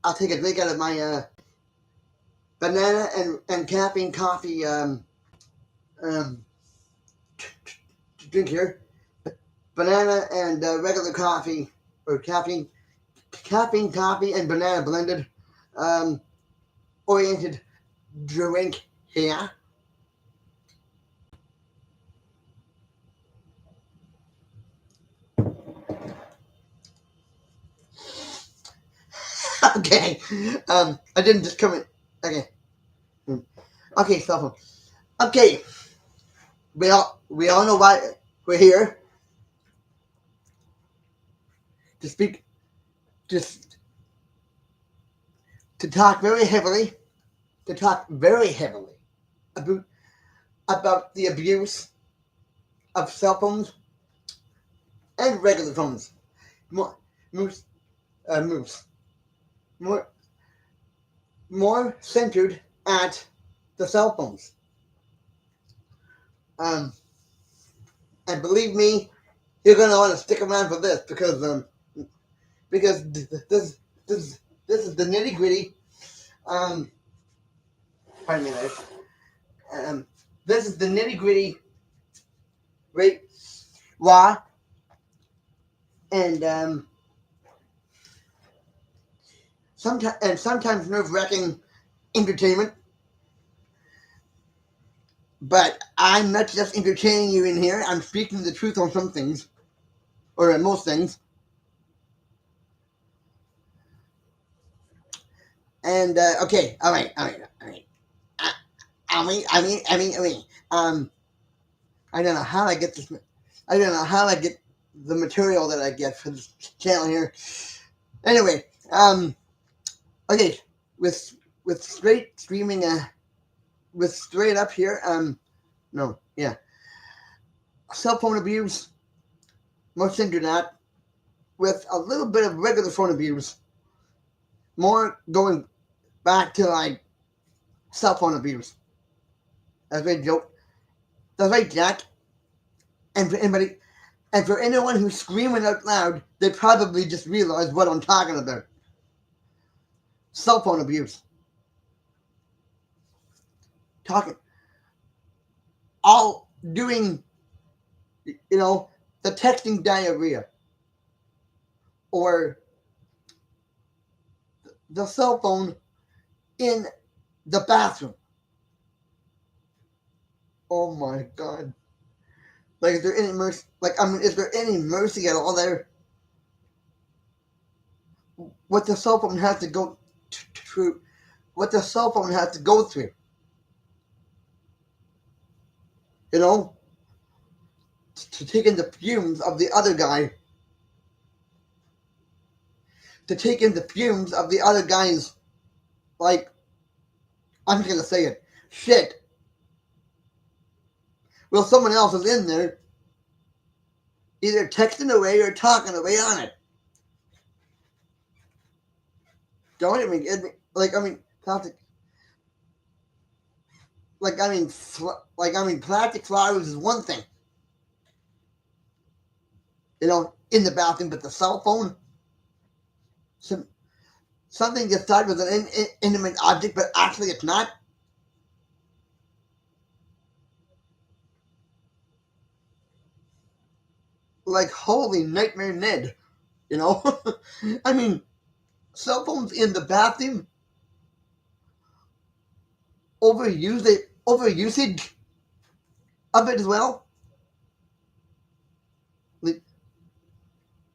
I'll take a drink out of my banana and caffeine coffee um, drink here. Banana and regular coffee, or caffeine coffee and banana blended um, oriented drink here. Okay. I didn't just come in. Okay. Okay, cell phone. Okay. We all know why we're here to speak, just to talk very heavily, about the abuse of cell phones and regular phones. More, moves, moves. More, more centered at the cell phones. Um, and believe me, you're gonna want to stick around for this because this this is the nitty gritty. Um, pardon me there. Um, this is the nitty gritty, right? Law and sometimes nerve wracking entertainment. But I'm not just entertaining you in here. I'm speaking the truth on some things, or on most things. And okay, all right. I mean. I don't know how I get this. I don't know how I get the material that I get for this channel here. Anyway, okay, with straight streaming, with straight up here, no, yeah, cell phone abuse, most internet, with a little bit of regular phone abuse, more going back to like cell phone abuse. That's right, joke. That's right, Jack. And for anybody, and for anyone who's screaming out loud, they probably just realized what I'm talking about. Cell phone abuse. Talking, all doing, the texting diarrhea, or the cell phone in the bathroom. Oh my God. Like, is there any mercy? Like, I mean, is there any mercy at all there? What the cell phone has to go through, what the cell phone has to go through, you know, to take in the fumes of the other guy, to take in the fumes of the other guy's, like, I'm just gonna say it, shit. Well, someone else is in there, either texting away or talking away on it. Don't even get me, like, I mean, plastic, plastic flowers is one thing, in the bathroom, but the cell phone, some, something you thought was an inanimate object, but actually it's not. Like, holy nightmare Ned, you know? I mean, cell phones in the bathroom, overusage of it as well.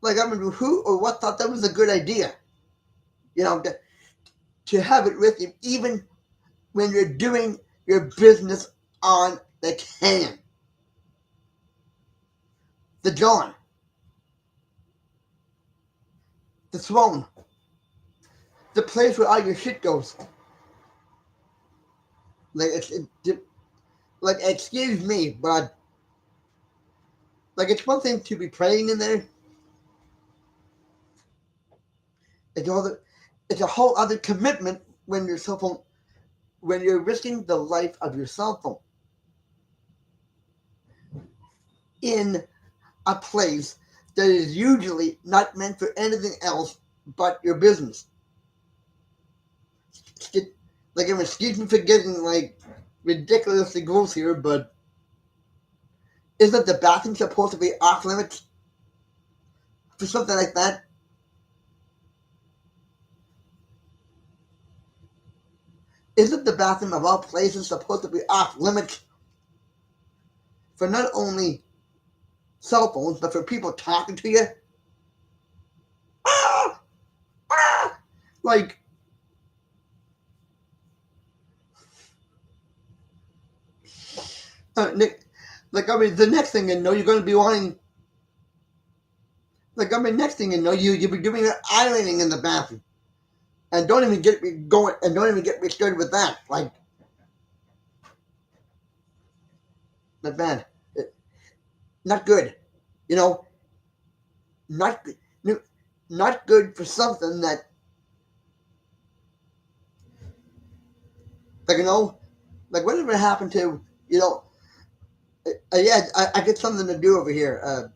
Like, I mean, who or what thought that was a good idea? To have it with you, even when you're doing your business on the can, the John, the throne, the place where all your shit goes. Like, like, excuse me, but like, it's one thing to be praying in there. It's it's a whole other commitment when your cell phone, when you're risking the life of your cell phone in a place that is usually not meant for anything else but your business. like, excuse me for getting like ridiculously gross here, but isn't the bathroom supposed to be off limits for something like that? Isn't the bathroom of all places supposed to be off limits for not only cell phones but for people talking to you? Ah! Ah! Like, Nick, like, I mean, the next thing you know, you're going to be wanting, like, I mean, next thing you know, you'll be doing ironing in the bathroom. And don't even get me going, and don't even get me started with that. Like, not bad. Not good. You know, not not good for something that, like, like, whatever happened to, yeah, I get something to do over here.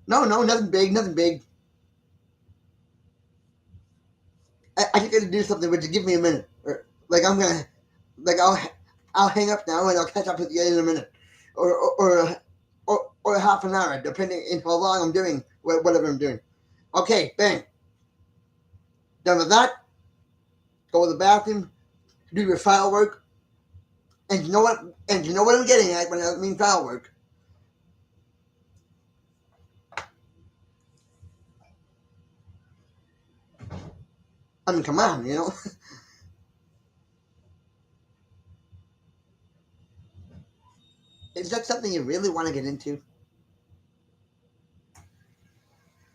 No, nothing big, nothing big. I just got to do something, but just give me a minute. Or, like, like, I'll hang up now and I'll catch up with you in a minute, or half an hour, depending on how long I'm doing whatever I'm doing. Okay, bang, done with that. Go to the bathroom, do your file work, and you know what? And you know what I'm getting at when I mean file work. I mean, come on, is that something you really want to get into?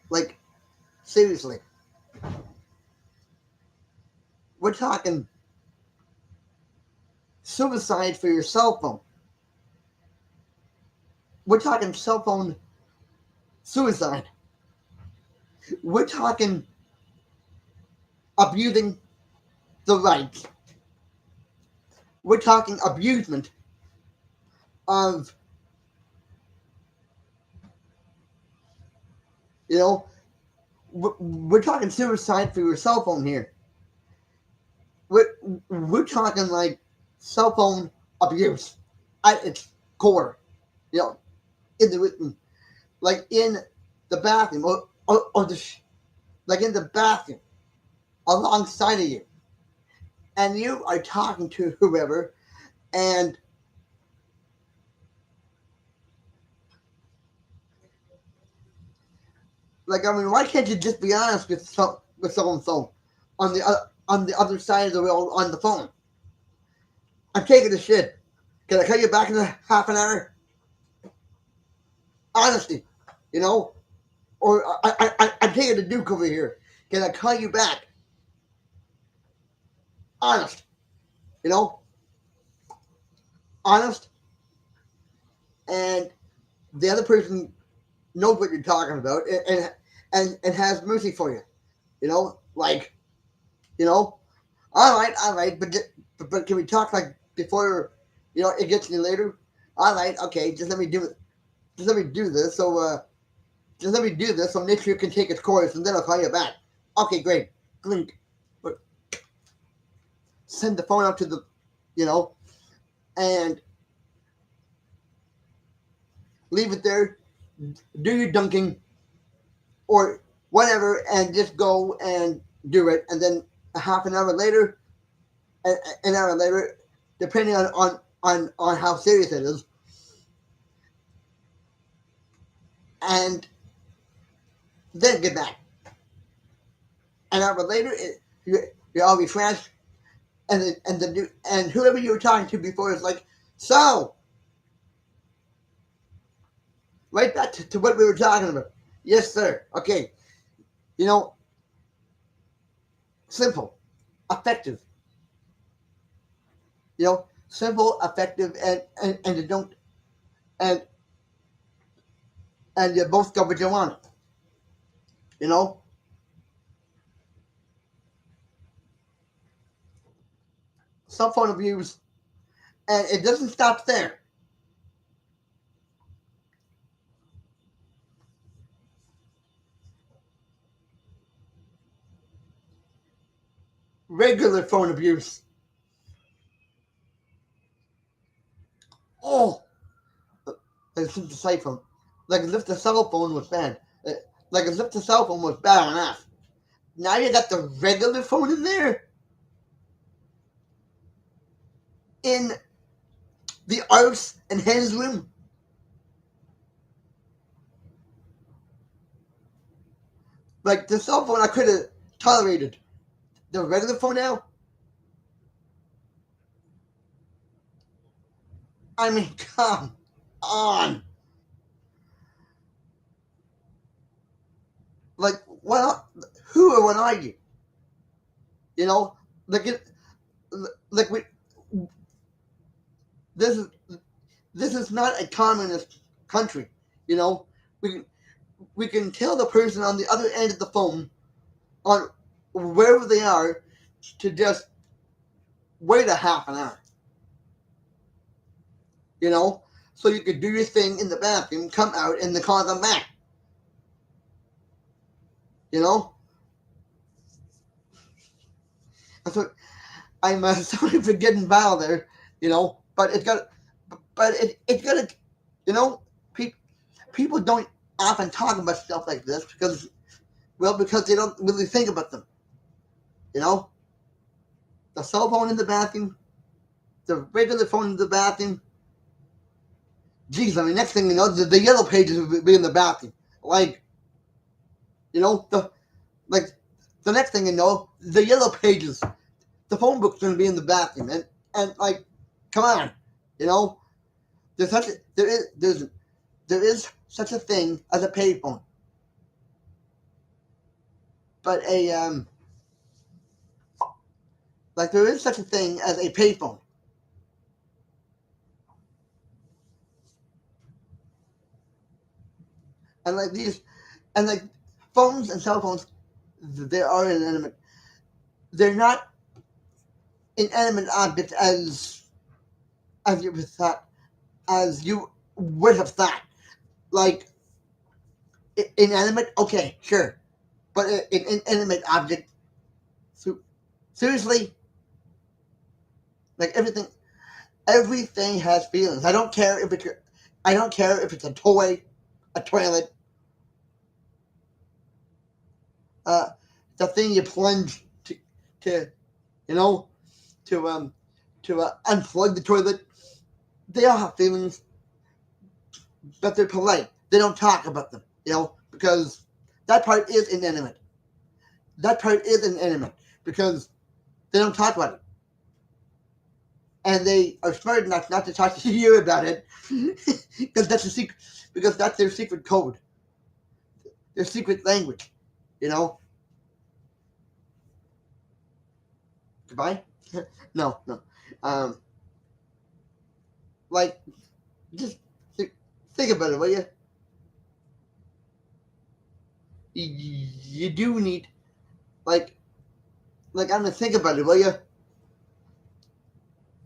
Like, seriously, we're talking suicide for your cell phone. We're talking cell phone suicide. We're talking abusing the rights. We're talking abusement of, you know, we're talking suicide for your cell phone here. We're, we're talking like cell phone abuse at its core, you know, in the, like, in the bathroom, or like, in the bathroom alongside of you, and you are talking to whoever, and, like, I mean, why can't you just be honest with someone phone on the other side of the world on the phone? I'm taking the shit. Can I call you back in a half an hour? Honesty, you know, or I'm taking the Duke over here. Can I call you back? Honest, you know, honest, and the other person knows what you're talking about, and has mercy for you. Like, you know, all right, but can we talk, like, before, it gets any later? All right, okay, just let me do it. Just let me do this. So just let me do this so nature can take its course, and then I'll call you back. Okay, great. Blink. But send the phone out to the, you know, and leave it there. Do your dunking or whatever, and just go and do it. And then a half an hour later, an hour later, depending on how serious it is, and then get back. An hour later, you're all refreshed, and whoever you were talking to before is like, so right back to what we were talking about. Yes, sir. Okay, you know, simple, effective. Simple, effective, and you don't and and you both got what you want. You know, cell phone abuse, and it doesn't stop there. Regular phone abuse. Like as if the cell phone, like as if the cell phone was bad. Like as if the cell phone was bad enough. Now you got the regular phone in there in the arts and hands room. Like the cell phone, I could have tolerated. The regular phone now, I mean, come on. Like, well, who or what are you? You know, like it, like we. This is this is not a communist country. You know, we we can tell the person on the other end of the phone on wherever they are to just wait a half an hour. You know, so you could do your thing in the bathroom, come out, and then call them back. You know, that's what I'm sorry for getting vile there. You know, but it's got to, you know, people don't often talk about stuff like this because they don't really think about them. You know, the cell phone in the bathroom, the regular phone in the bathroom. Geez, I mean, next thing you know, the yellow pages will be in the bathroom. Like, you know, like the next thing you know, the yellow pages, the phone book's gonna be in the bathroom, and like, come on, you know, there is such a thing as a payphone, but a like there is such a thing as a payphone, and like these, and like phones and cell phones, they are inanimate. They're not inanimate objects as you would thought, as you would have thought. Like inanimate, okay, sure, but an inanimate object. So, seriously, like everything has feelings. I don't care if it's a toy, a toilet, uh, the thing you plunge to you know, to unplug the toilet. They all have feelings, but they're polite. They don't talk about them, you know, because that part is inanimate. That part is inanimate because they don't talk about it, and they are smart enough not to talk to you about it because that's a secret. Because that's their secret code, their secret language. You know. Goodbye. No, no. Um, like just think about it, will you? You do need like I'm gonna think about it, will you?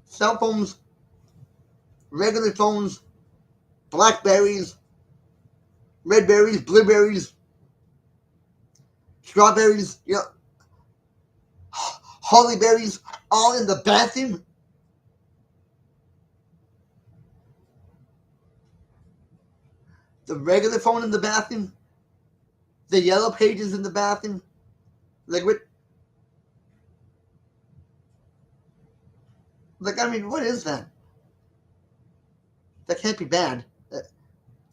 Cell phones, regular phones, blackberries, red berries, blueberries, strawberries, you know, holly berries, all in the bathroom. The regular phone in the bathroom, the yellow pages in the bathroom. Like what? Like I mean, what is that? That can't be bad.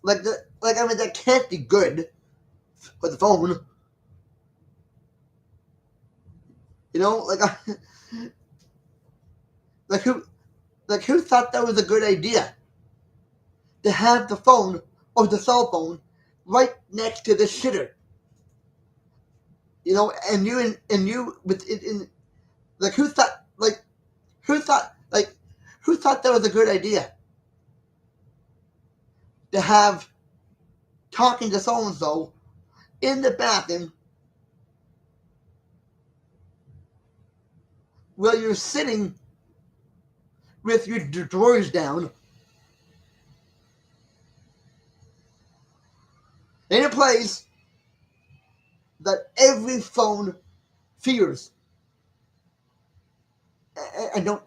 Like I mean, that can't be good for the phone. You know, like who like who thought that was a good idea to have the phone or the cell phone right next to the shitter? You know, and you with it in like who thought like who thought that was a good idea to have talking to so and so in the bathroom while you're sitting with your drawers down in a place that every phone fears. I don't.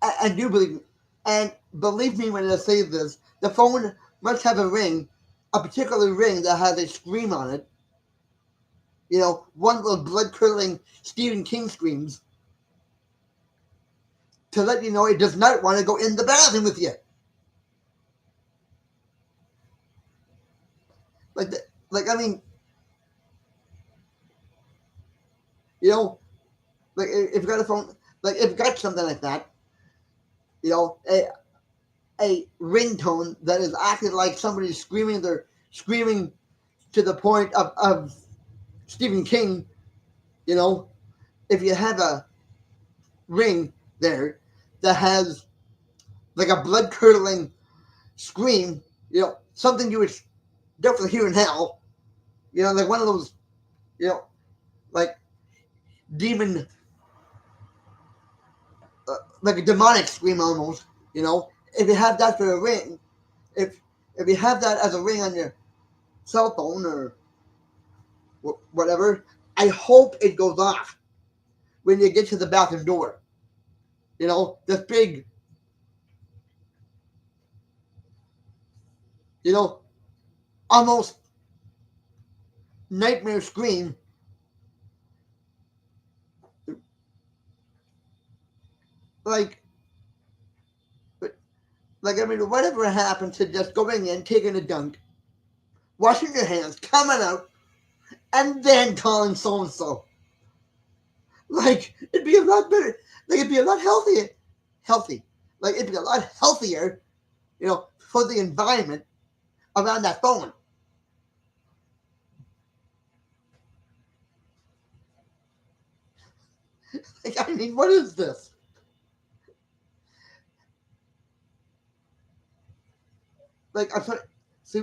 I do believe, and believe me when I say this. The phone must have a ring, a particular ring that has a scream on it. One of those blood curdling Stephen King screams to let you know it does not want to go in the bathroom with you. Like, I mean, you know, like if you got a phone, like if you got something like that, a ringtone that is acting like somebody screaming, they're screaming to the point of Stephen King, you know, if you have a ring there that has like a blood curdling scream, something you would definitely hear in hell, like one of those, like demon, like a demonic scream almost, if you have that for a ring, if you have that as a ring on your cell phone or whatever, I hope it goes off when you get to the bathroom door. This big, almost nightmare scream. Like, I mean, whatever happened to just going in, taking a dunk, washing your hands, coming out, and then calling so and so? Like, it'd be a lot better. Like, it'd be a lot healthier. Healthy. Like, it'd be a lot healthier, for the environment around that phone. Like, I mean, what is this? Like, I'm sorry. See,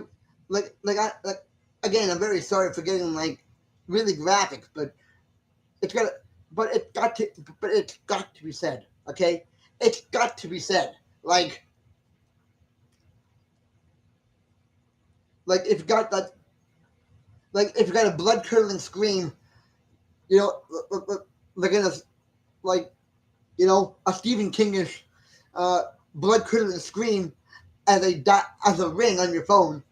again, I'm very sorry for getting, like, really graphic, but it's got to, but it's got to be said, okay? It's got to be said. Like if you got that, like if you got a blood curdling scream, like in a, like, a Stephen Kingish, blood curdling scream as a ring on your phone.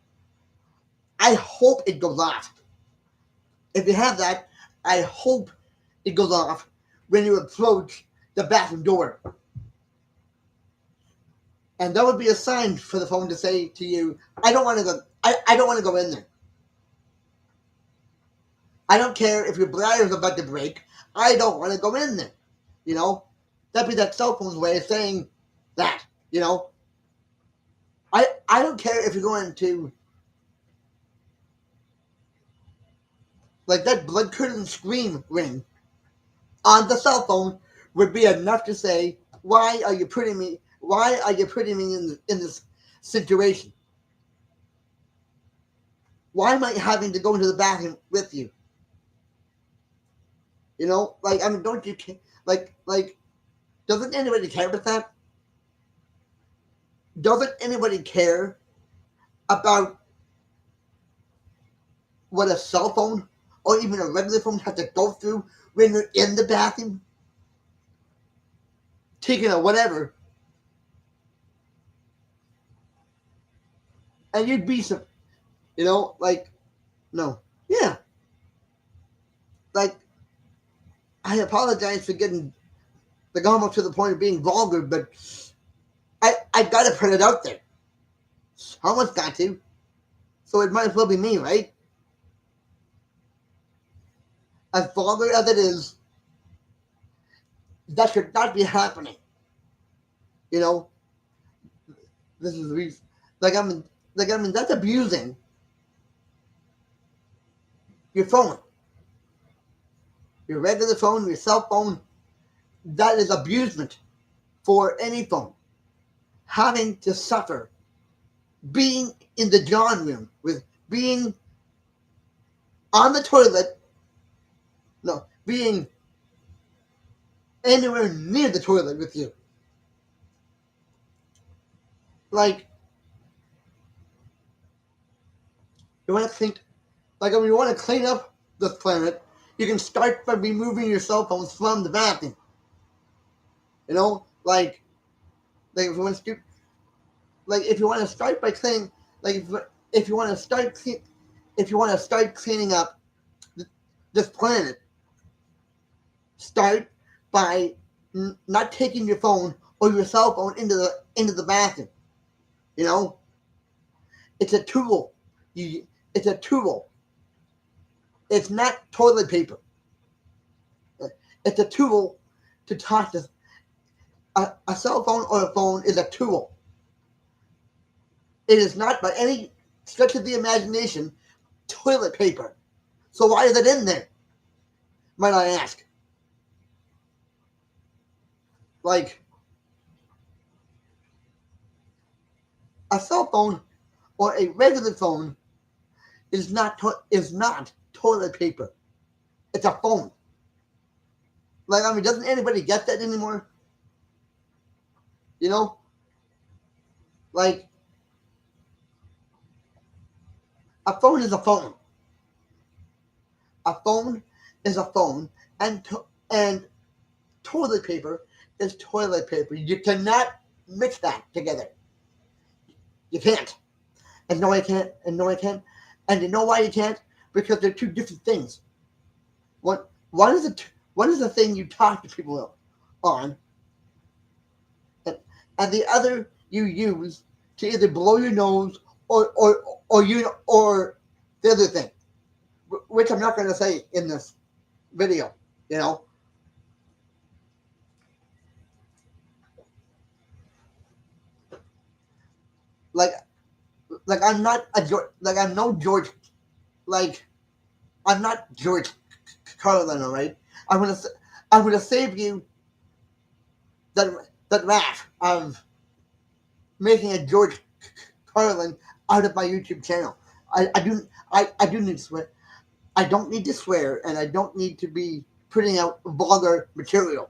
I hope it goes off. If you have that, I hope it goes off when you approach the bathroom door. And that would be a sign for the phone to say to you, I don't want to go, I don't want to go in there. I don't care if your bladder's about to break. I don't want to go in there. That'd be that cell phone's way of saying that. I don't care if you're going to, like, that blood curdling scream ring on the cell phone would be enough to say, why are you putting me in this situation? Why am I having to go into the bathroom with you? Like, I mean, don't you care? Like, doesn't anybody care about that? Doesn't anybody care about what a cell phone or even a regular phone has to go through when you're in the bathroom? Taking a whatever. And you'd be some, like, no. Yeah. Like, I apologize for getting, like, almost to the point of being vulgar, but I gotta put it out there. Someone's got to. So it might as well be me, right? As vulgar as it is, that should not be happening. This is the reason. Like, I mean, that's abusing your phone. Your regular phone, your cell phone, that is abusement for any phone. Having to suffer being in the John room with being on the toilet, no, being anywhere near the toilet with you. Like, you want to think, like, I mean, you want to clean up the planet, you can start by removing your cell phones from the bathroom. Like if you want to like if you want to start by cleaning, like if you want to start if you want to start cleaning up this planet, start by not taking your phone or your cell phone into the bathroom. You know, it's a tool. It's a tool. It's not toilet paper. It's a tool to talk to. A cell phone or a phone is a tool. It is not by any stretch of the imagination toilet paper. So why is it in there? Might I ask? Like a cell phone or a regular phone is not toilet paper. It's a phone. Like I mean, doesn't anybody get that anymore? You know, like a phone is a phone. A phone is a phone, and toilet paper is toilet paper. You cannot mix that together. You can't. And no, I can't. And no, I can't. And you know why you can't? Because they're two different things. One is one is the thing you talk to people on, and, and the other you use to either blow your nose or the other thing, which I'm not going to say in this video. You know, like I'm not a like I'm no George, like I'm not George Carlin, all right? I'm gonna save you that wrath of making a George Carlin out of my YouTube channel. I do need to swear. I don't need to swear, and I don't need to be putting out vulgar material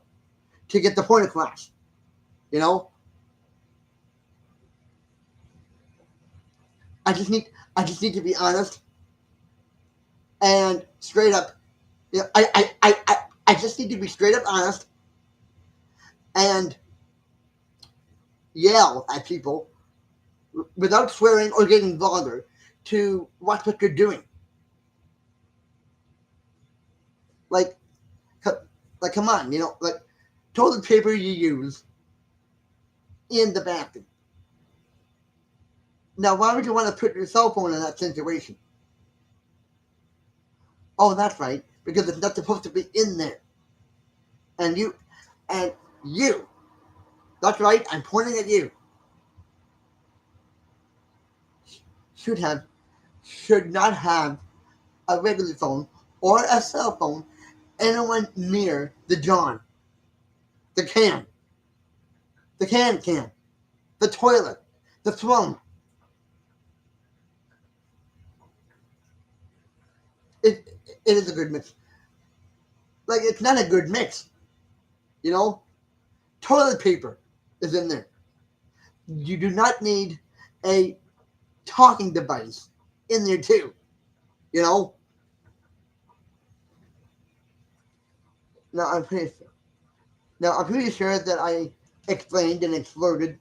to get the point across. You know, I just need to be honest and straight up. You know, I just need to be straight up honest and yell at people without swearing or getting vulgar to watch what you're doing. Like, come on, you know, like toilet paper you use in the bathroom. Now, why would you want to put your cell phone in that situation? Oh, that's right, because it's not supposed to be in there. And and you, that's right, I'm pointing at you, should have, should not have a regular phone or a cell phone anyone near the John, the can, the toilet, the throne. It, it is a good mix. Like, it's not a good mix, you know? Toilet paper is in there. You do not need a talking device in there, too, you know? Now, I'm pretty sure that I explained and exploded.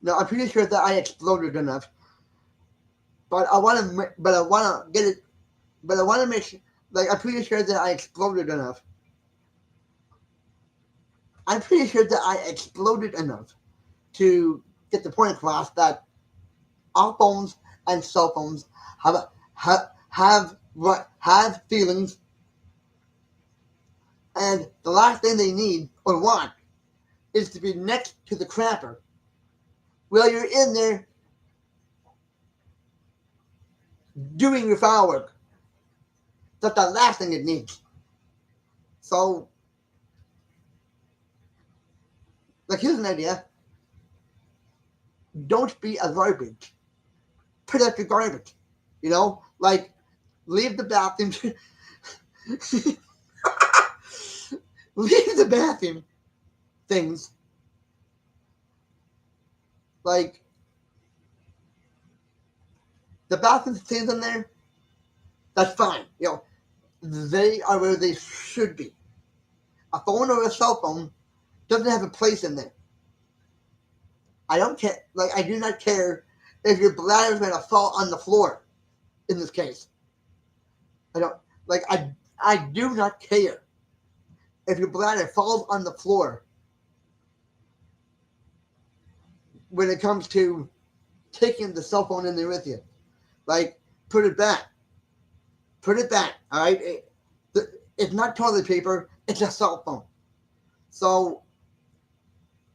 Now, I'm pretty sure that I exploded enough. But I want to get it, but I want to make sure, like, I'm pretty sure that I exploded enough. I'm pretty sure that I exploded enough to get the point across that our phones and cell phones have feelings, and the last thing they need or want is to be next to the crapper while you're in there doing your foul work. That's the last thing it needs. So, like, here's an idea. Don't be a garbage. Put out your garbage. You know, like leave the bathroom. Leave the bathroom things like the bathroom things in there. That's fine. You know, they are where they should be. A phone or a cell phone doesn't have a place in there. I don't care. Like, I do not care if your bladder is going to fall on the floor. In this case, I don't like. I do not care if your bladder falls on the floor when it comes to taking the cell phone in there with you. Like, put it back. Put it back. All right. It's not toilet paper. It's a cell phone. So,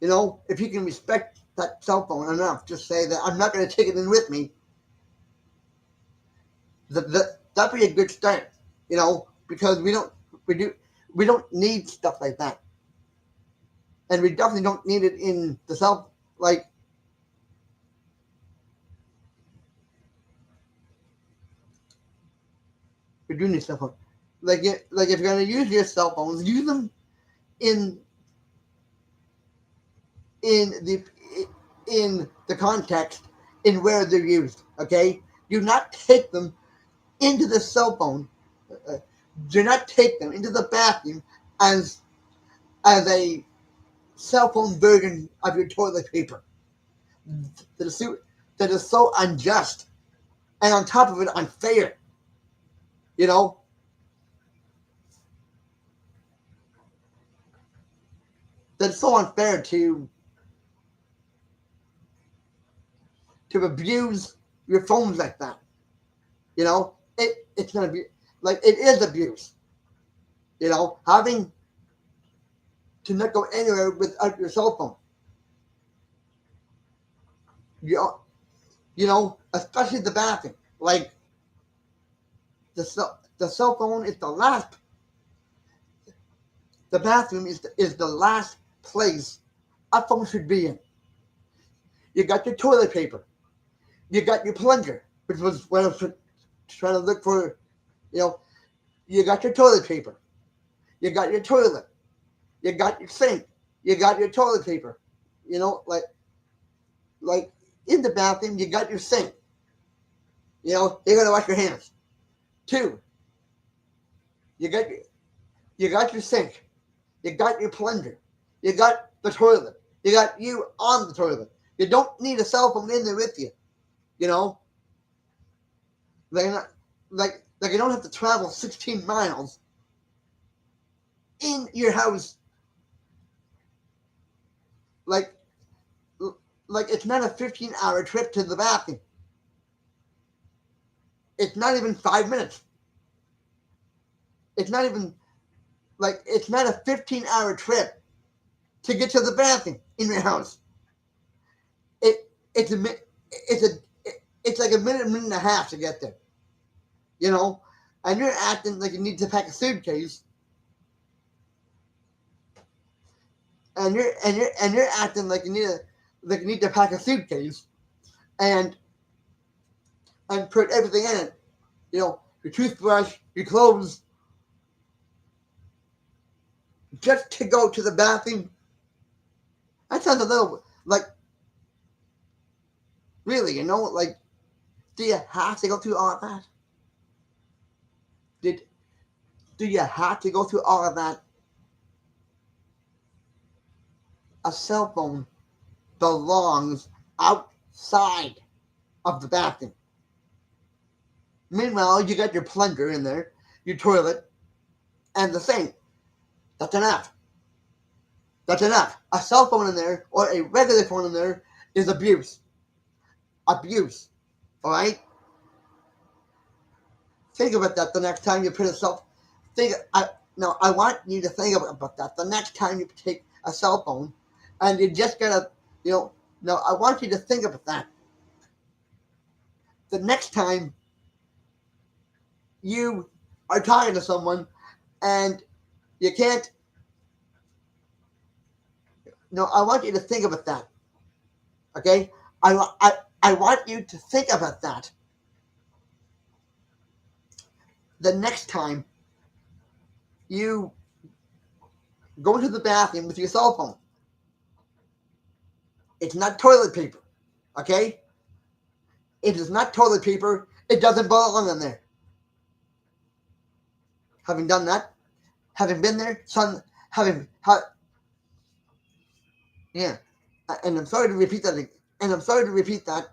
if you can respect that cell phone enough, just say that I'm not going to take it in with me. That'd be a good start. Because we don't need stuff like that, and we definitely don't need it in the cell. Like, we do need cell phone. Like if you're going to use your cell phones, use them in in the in the context in where they're used. Okay, do not take them into the cell phone. Uh, do not take them into the bathroom as a cell phone version of your toilet paper. That is that is so unjust, and on top of it, unfair. You know, that's so unfair to abuse your phones like that. It's gonna be like it is abuse. Having to not go anywhere without your cell phone. You especially the bathroom. Like the cell phone is the last. The bathroom is the last place a phone should be in. You got your toilet paper. You got your plunger, which was what I was trying to look for. You know, you got your toilet paper. You got your toilet. You got your sink. You got your toilet paper. Like in the bathroom, you got your sink. You gotta wash your hands. Two, you got your, you got your sink. You got your plunger. You got the toilet. You got you on the toilet. You don't need a cell phone in there with you. You know, like like you don't have to travel 16 miles in your house. Like like it's not a 15-hour trip to the bathroom. It's not even 5 minutes. It's not even it's not a 15-hour trip to get to the bathroom in your house. It it's a it's a it's like a minute and a half to get there. You know, and you're acting like you need to pack a suitcase, and you're acting like you need to pack a suitcase and put everything in it. Your toothbrush, your clothes, just to go to the bathroom. That sounds a little like really. Like, do you have to go through all of that? Did do you have to go through all of that? A cell phone belongs outside of the bathroom. Meanwhile, you got your plunger in there, your toilet, and the sink. That's enough. That's enough. A cell phone in there or a regular phone in there is abuse. Abuse. All right. Think about that the next time you put a cell. Think. I want you to think about that the next time you take a cell phone, and you just gotta. No, I want you to think about that the next time you are talking to someone and you can't. No, I want you to think about that. Okay. I want you to think about that the next time you go to the bathroom with your cell phone. It's not toilet paper. Okay? It is not toilet paper. It doesn't belong in there. Having done that, having been there, yeah. and I'm sorry to repeat that,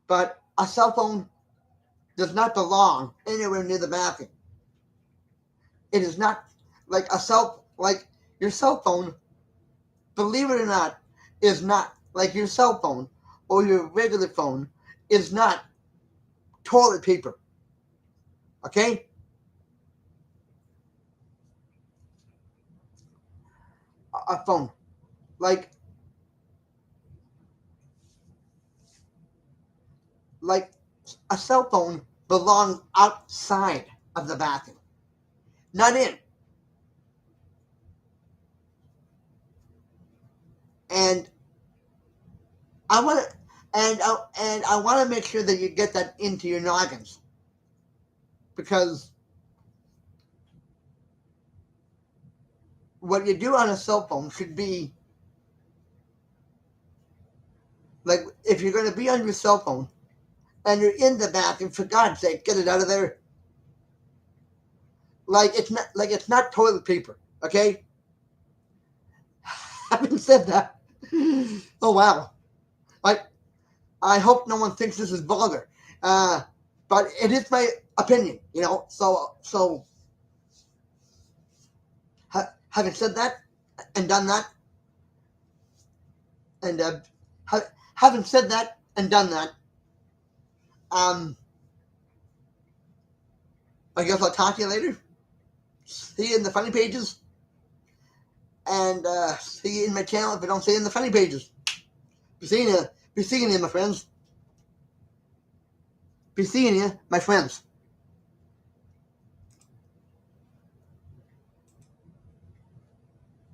but a cell phone does not belong anywhere near the bathroom. It is not like your cell phone, believe it or not, is not like your cell phone or your regular phone is not toilet paper. Okay? A phone. Like like a cell phone belongs outside of the bathroom, not in. And I want to, and I want to make sure that you get that into your noggins, because what you do on a cell phone should be like, if you're going to be on your cell phone and you're in the bathroom, for God's sake, get it out of there. It's not toilet paper. Okay. Having said that, oh wow, like, I hope no one thinks this is vulgar, but it is my opinion, you know. So having said that and done that, and having said that and done that, um, I guess I'll talk to you later. See you in the funny pages, and see you in my channel if I don't see you in the funny pages. Be seeing you, my friends. Be seeing you, my friends.